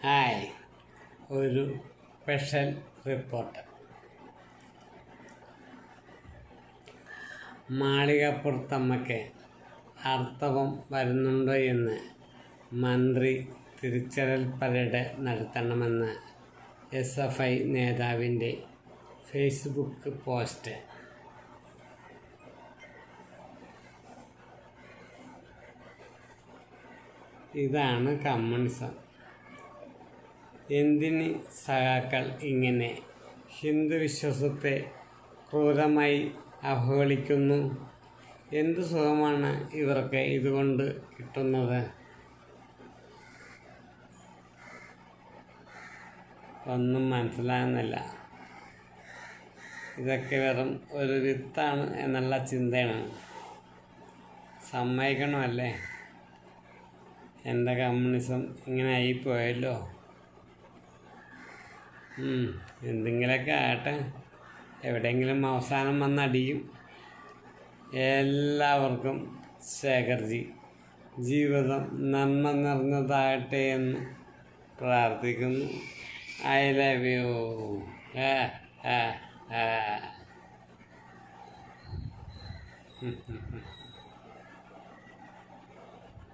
Hi, ഒരു special report. മാളികപ്പുറത്തമ്മയ്ക്ക് ആർത്തവം വരുന്നുണ്ടോ എന്ന് മന്ത്രി തിരിച്ചറിയൽ പരേഡ് നടത്തണമെന്ന് SFI നേതാവിൻ്റെ ഫേസ്ബുക്ക് പോസ്റ്റ്. ഇതാണ് കമ്മ്യൂണിസം. എന്തിന് സഖാക്കൾ ഇങ്ങനെ ഹിന്ദു വിശ്വാസത്തെ ക്രൂരമായി അവഹേളിക്കുന്നു? എന്ത് സുഖമാണ് ഇവർക്ക് ഇതുകൊണ്ട് കിട്ടുന്നത്? ഒന്നും മനസ്സിലാകുന്നില്ല. ഇതൊക്കെ വെറും ഒരു വിത്താണ് എന്നുള്ള ചിന്തയാണ്. സമ്മതിക്കണമല്ലേ? എൻ്റെ കമ്മ്യൂണിസം ഇങ്ങനെ ആയിപ്പോയല്ലോ. എന്തെങ്കിലുമൊക്കെ ആകട്ടെ, എവിടെയെങ്കിലും അവസാനം വന്നടിയും. എല്ലാവർക്കും ശേഖർജി ജീവിതം നന്മ നിറഞ്ഞതാകട്ടെ എന്ന് പ്രാർത്ഥിക്കുന്നു. I love you.